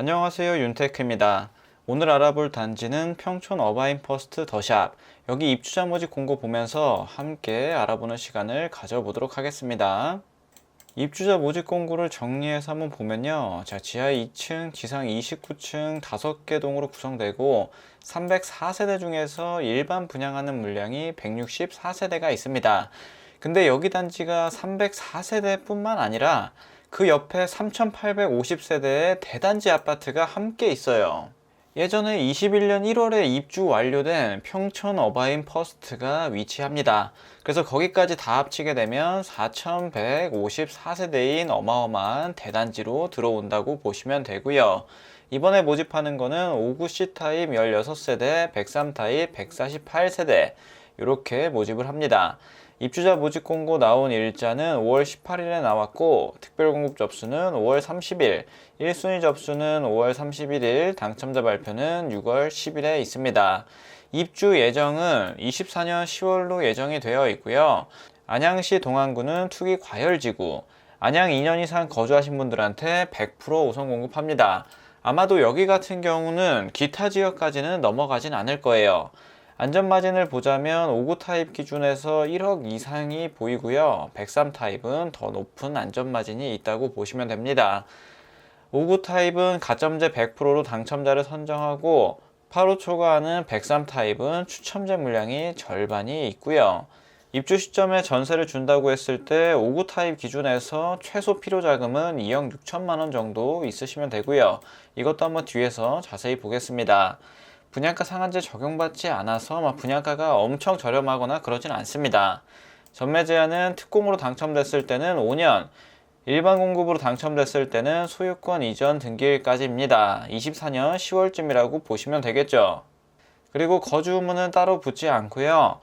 안녕하세요, 윤테크입니다. 오늘 알아볼 단지는 평촌 어바인퍼스트 더샵. 여기 입주자 모집 공고 보면서 함께 알아보는 시간을 가져보도록 하겠습니다. 입주자 모집 공고를 정리해서 한번 보면요. 자, 지하 2층, 지상 29층 5개 동으로 구성되고 304세대 중에서 일반 분양하는 물량이 164세대가 있습니다. 근데 여기 단지가 304세대 뿐만 아니라 그 옆에 3850세대의 대단지 아파트가 함께 있어요. 예전에 21년 1월에 입주 완료된 평촌 어바인 퍼스트가 위치합니다. 그래서 거기까지 다 합치게 되면 4154세대인 어마어마한 대단지로 들어온다고 보시면 되고요. 이번에 모집하는 거는 59 C타입 16세대, 103 타입 148세대 이렇게 모집을 합니다. 입주자 모집 공고 나온 일자는 5월 18일에 나왔고 특별 공급 접수는 5월 30일, 1순위 접수는 5월 31일, 당첨자 발표는 6월 10일에 있습니다. 입주 예정은 24년 10월로 예정이 되어 있고요. 안양시 동안구는 투기 과열지구, 안양 2년 이상 거주하신 분들한테 100% 우선 공급합니다. 아마도 여기 같은 경우는 기타 지역까지는 넘어가진 않을 거예요. 안전마진을 보자면 59 타입 기준에서 1억 이상이 보이고요. 103 타입은 더 높은 안전마진이 있다고 보시면 됩니다. 59 타입은 가점제 100%로 당첨자를 선정하고 8호 초과하는 103 타입은 추첨제 물량이 절반이 있고요. 입주 시점에 전세를 준다고 했을 때 59 타입 기준에서 최소 필요 자금은 2억 6천만 원 정도 있으시면 되고요. 이것도 한번 뒤에서 자세히 보겠습니다. 분양가 상한제 적용받지 않아서 분양가가 엄청 저렴하거나 그러진 않습니다. 전매 제한은 특공으로 당첨됐을 때는 5년, 일반 공급으로 당첨됐을 때는 소유권 이전 등기일까지입니다. 24년 10월쯤이라고 보시면 되겠죠. 그리고 거주 의무는 따로 붙지 않고요.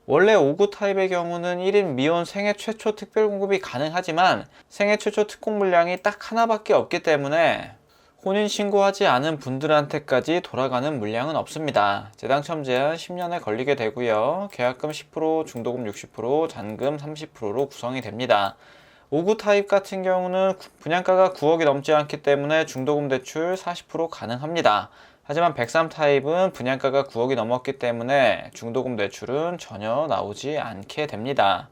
원래 59 타입의 경우는 1인 미혼 생애 최초 특별 공급이 가능하지만 생애 최초 특공 물량이 딱 하나밖에 없기 때문에 혼인신고하지 않은 분들한테까지 돌아가는 물량은 없습니다. 재당첨 제한 10년에 걸리게 되고요. 계약금 10%, 중도금 60%, 잔금 30%로 구성이 됩니다. 59 타입 같은 경우는 분양가가 9억이 넘지 않기 때문에 중도금 대출 40% 가능합니다. 하지만 103 타입은 분양가가 9억이 넘었기 때문에 중도금 대출은 전혀 나오지 않게 됩니다.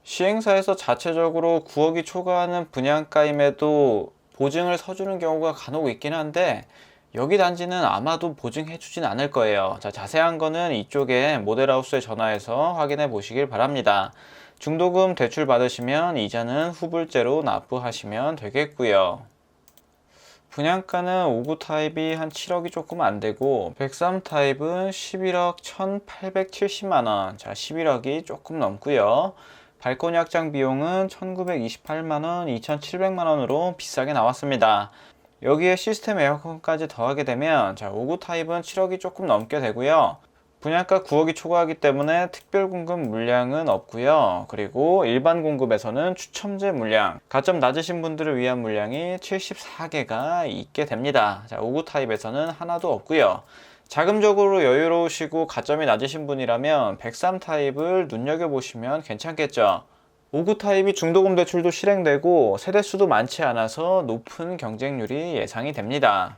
시행사에서 자체적으로 9억이 초과하는 분양가임에도 보증을 서주는 경우가 간혹 있긴 한데 여기 단지는 아마도 보증해 주진 않을 거예요. 자, 자세한 거는 이쪽에 모델하우스에 전화해서 확인해 보시길 바랍니다. 중도금 대출 받으시면 이자는 후불제로 납부하시면 되겠고요. 분양가는 59 타입이 한 7억이 조금 안 되고 103 타입은 11억 1870만원, 자 11억이 조금 넘고요. 발코니 확장 비용은 1928만원, 2700만원으로 비싸게 나왔습니다. 여기에 시스템 에어컨까지 더하게 되면 59 타입은 7억이 조금 넘게 되고요. 분양가 9억이 초과하기 때문에 특별 공급 물량은 없고요. 그리고 일반 공급에서는 추첨제 물량, 가점 낮으신 분들을 위한 물량이 74개가 있게 됩니다. 59 타입에서는 하나도 없고요. 자금적으로 여유로우시고 가점이 낮으신 분이라면 103 타입을 눈여겨보시면 괜찮겠죠. 59 타입이 중도금 대출도 실행되고 세대수도 많지 않아서 높은 경쟁률이 예상이 됩니다.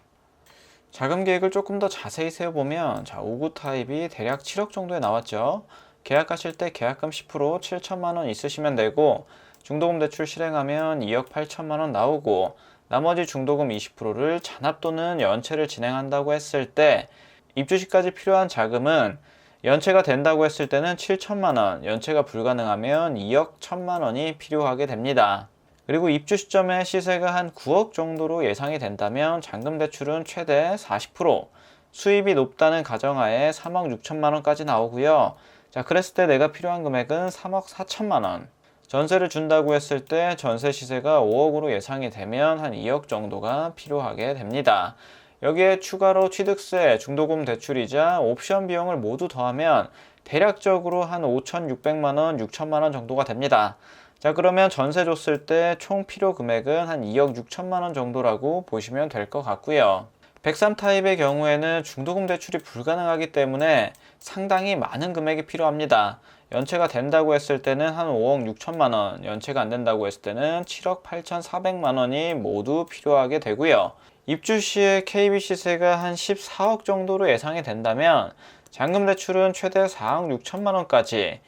자금 계획을 조금 더 자세히 세워보면 59 타입이 대략 7억 정도에 나왔죠. 계약하실 때 계약금 10% 7천만원 있으시면 되고 중도금 대출 실행하면 2억 8천만원 나오고 나머지 중도금 20%를 잔압 또는 연체를 진행한다고 했을 때 입주시까지 필요한 자금은 연체가 된다고 했을 때는 7천만원, 연체가 불가능하면 2억 1천만원이 필요하게 됩니다. 그리고 입주 시점에 시세가 한 9억 정도로 예상이 된다면 잔금 대출은 최대 40%, 수입이 높다는 가정하에 3억 6천만원까지 나오고요. 자, 그랬을 때 내가 필요한 금액은 3억 4천만원. 전세를 준다고 했을 때 전세 시세가 5억으로 예상이 되면 한 2억 정도가 필요하게 됩니다. 여기에 추가로 취득세, 중도금 대출이자 옵션 비용을 모두 더하면 대략적으로 한 5,600만원, 6천만원 정도가 됩니다. 자, 그러면 전세 줬을 때 총 필요 금액은 한 2억 6천만원 정도라고 보시면 될 것 같고요. 103 타입의 경우에는 중도금 대출이 불가능하기 때문에 상당히 많은 금액이 필요합니다. 연체가 된다고 했을 때는 한 5억 6천만원, 연체가 안 된다고 했을 때는 7억 8,400만원이 모두 필요하게 되고요. 입주 시에 KB 시세가 한 14억 정도로 예상이 된다면 잔금 대출은 최대 4억 6천만 원까지.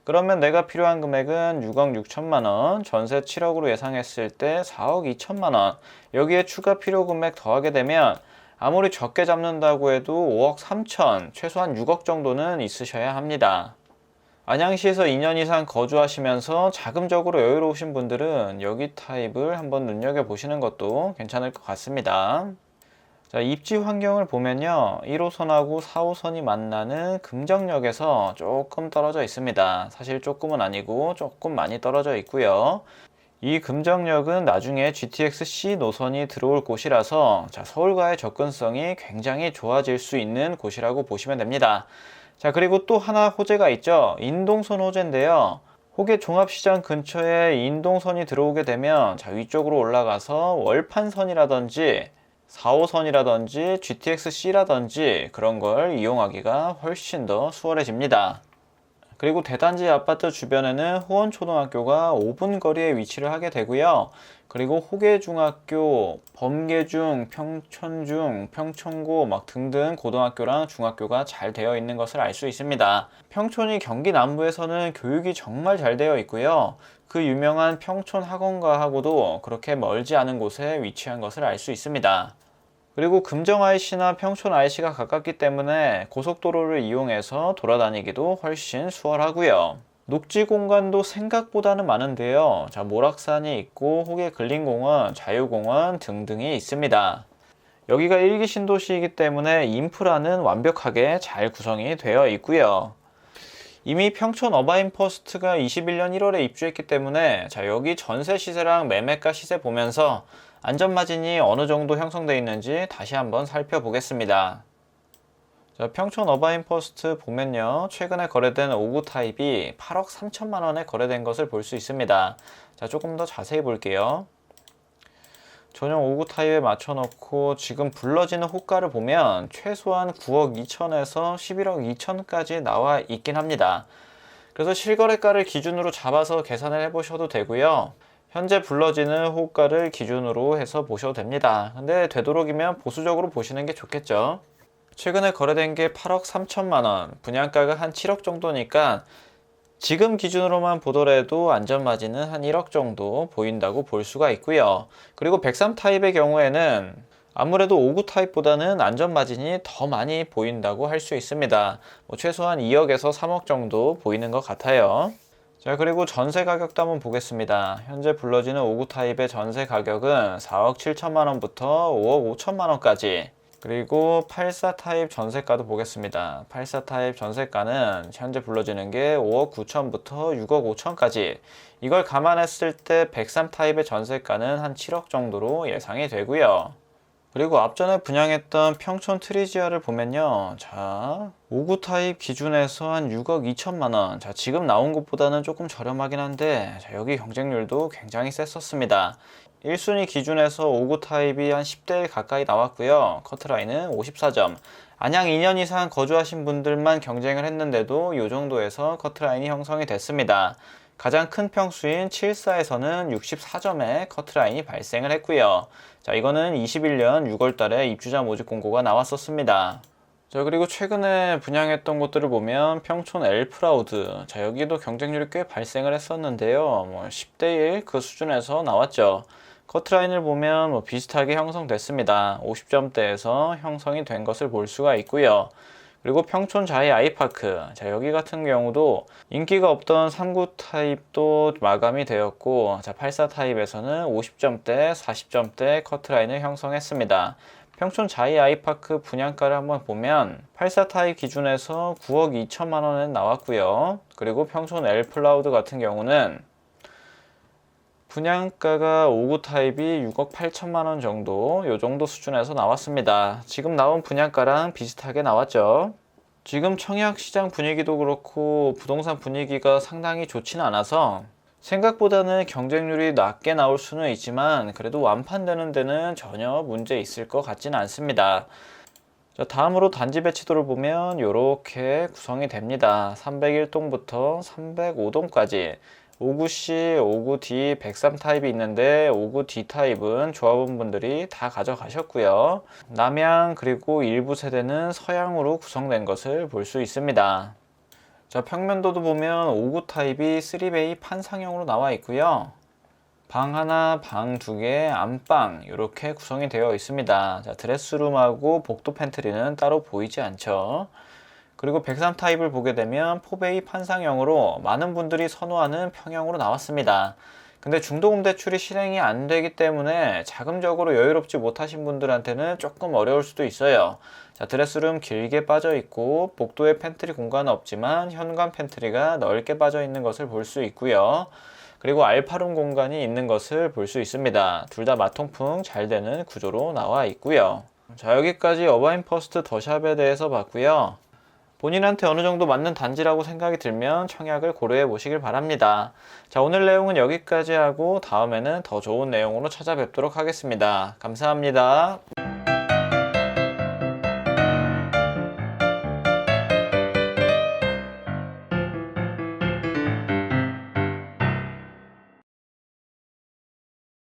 그러면 내가 필요한 금액은 6억 6천만 원, 전세 7억으로 예상했을 때 4억 2천만 원. 여기에 추가 필요 금액 더하게 되면 아무리 적게 잡는다고 해도 5억 3천, 최소한 6억 정도는 있으셔야 합니다. 안양시에서 2년 이상 거주하시면서 자금적으로 여유로우신 분들은 여기 타입을 한번 눈여겨보시는 것도 괜찮을 것 같습니다. 자, 입지 환경을 보면요. 1호선하고 4호선이 만나는 금정역에서 조금 떨어져 있습니다. 사실 조금은 아니고 조금 많이 떨어져 있고요. 이 금정역은 나중에 GTX-C 노선이 들어올 곳이라서 서울과의 접근성이 굉장히 좋아질 수 있는 곳이라고 보시면 됩니다. 자, 그리고 또 하나 호재가 있죠. 인동선 호재인데요. 호계 종합시장 근처에 인동선이 들어오게 되면 위쪽으로 올라가서 월판선이라든지 4호선이라든지 GTX-C라든지 그런 걸 이용하기가 훨씬 더 수월해집니다. 그리고 대단지 아파트 주변에는 호원초등학교가 5분 거리에 위치를 하게 되고요. 그리고 호계중학교, 범계중, 평촌중, 평촌고 등등 고등학교랑 중학교가 잘 되어 있는 것을 알 수 있습니다. 평촌이 경기 남부에서는 교육이 정말 잘 되어 있고요. 그 유명한 평촌학원가하고도 그렇게 멀지 않은 곳에 위치한 것을 알 수 있습니다. 그리고 금정 IC나 평촌 IC가 가깝기 때문에 고속도로를 이용해서 돌아다니기도 훨씬 수월하고요. 녹지 공간도 생각보다는 많은데요. 모락산이 있고 호계 근린공원, 자유공원 등등이 있습니다. 여기가 1기 신도시이기 때문에 인프라는 완벽하게 잘 구성이 되어 있고요. 이미 평촌 어바인퍼스트가 21년 1월에 입주했기 때문에 여기 전세 시세랑 매매가 시세 보면서 안전마진이 어느 정도 형성되어 있는지 다시 한번 살펴보겠습니다. 평촌 어바인퍼스트 보면요. 최근에 거래된 5구 타입이 8억 3천만 원에 거래된 것을 볼 수 있습니다. 조금 더 자세히 볼게요. 전용 5구 타입에 맞춰놓고 지금 불러지는 호가를 보면 최소한 9억 2천에서 11억 2천까지 나와 있긴 합니다. 그래서 실거래가를 기준으로 잡아서 계산을 해보셔도 되고요. 현재 불러지는 호가를 기준으로 해서 보셔도 됩니다. 근데 되도록이면 보수적으로 보시는 게 좋겠죠. 최근에 거래된 게 8억 3천만 원, 분양가가 한 7억 정도니까 지금 기준으로만 보더라도 안전마진은 한 1억 정도 보인다고 볼 수가 있고요. 그리고 103 타입의 경우에는 아무래도 5구 타입보다는 안전마진이 더 많이 보인다고 할 수 있습니다. 최소한 2억에서 3억 정도 보이는 것 같아요. 그리고 전세 가격도 한번 보겠습니다. 현재 불러지는 5구 타입의 전세 가격은 4억 7천만 원부터 5억 5천만 원까지. 그리고 84 타입 전세가도 보겠습니다. 84 타입 전세가는 현재 불러지는 게 5억 9천부터 6억 5천까지. 이걸 감안했을 때 103 타입의 전세가는 한 7억 정도로 예상이 되고요. 그리고 앞전에 분양했던 평촌 트리지아를 보면요. 5구 타입 기준에서 한 6억 2천만 원. 지금 나온 것보다는 조금 저렴하긴 한데, 여기 경쟁률도 굉장히 셌었습니다. 1순위 기준에서 5구 타입이 한 10대 1 가까이 나왔고요. 커트라인은 54점. 안양 2년 이상 거주하신 분들만 경쟁을 했는데도 이 정도에서 커트라인이 형성이 됐습니다. 가장 큰 평수인 74에서는 64점의 커트라인이 발생을 했고요. 이거는 21년 6월 달에 입주자 모집 공고가 나왔었습니다. 그리고 최근에 분양했던 곳들을 보면 평촌 엘프라우드. 여기도 경쟁률이 꽤 발생을 했었는데요. 10대 1 그 수준에서 나왔죠. 커트라인을 보면 비슷하게 형성됐습니다. 50점대에서 형성이 된 것을 볼 수가 있고요. 그리고 평촌 자이 아이파크. 여기 같은 경우도 인기가 없던 3구 타입도 마감이 되었고, 84 타입에서는 50점대, 40점대 커트라인을 형성했습니다. 평촌 자이 아이파크 분양가를 한번 보면 84 타입 기준에서 9억 2천만 원에 나왔고요. 그리고 평촌 엘플라우드 같은 경우는 분양가가 5구 타입이 6억 8천만 원 정도, 요 정도 수준에서 나왔습니다. 지금 나온 분양가랑 비슷하게 나왔죠. 지금 청약 시장 분위기도 그렇고 부동산 분위기가 상당히 좋지는 않아서 생각보다는 경쟁률이 낮게 나올 수는 있지만 그래도 완판되는 데는 전혀 문제 있을 것 같지는 않습니다. 다음으로 단지 배치도를 보면 이렇게 구성이 됩니다. 301동부터 305동까지 59C, 59D, 103 타입이 있는데 59D 타입은 조합원분들이 다 가져가셨고요. 남향 그리고 일부 세대는 서향으로 구성된 것을 볼 수 있습니다. 자, 평면도도 보면 59 타입이 3베이 판상형으로 나와 있고요. 방 하나, 방 두 개, 안방 이렇게 구성이 되어 있습니다. 자, 드레스룸하고 복도 팬트리는 따로 보이지 않죠. 그리고 103 타입을 보게 되면 4베이 판상형으로 많은 분들이 선호하는 평형으로 나왔습니다. 근데 중도금 대출이 실행이 안 되기 때문에 자금적으로 여유롭지 못하신 분들한테는 조금 어려울 수도 있어요. 자, 드레스룸 길게 빠져 있고 복도에 팬트리 공간은 없지만 현관 팬트리가 넓게 빠져 있는 것을 볼 수 있고요. 그리고 알파룸 공간이 있는 것을 볼 수 있습니다. 둘 다 마통풍 잘 되는 구조로 나와 있고요. 자, 여기까지 어바인 퍼스트 더샵에 대해서 봤고요. 본인한테 어느 정도 맞는 단지라고 생각이 들면 청약을 고려해 보시길 바랍니다. 자, 오늘 내용은 여기까지 하고 다음에는 더 좋은 내용으로 찾아뵙도록 하겠습니다. 감사합니다.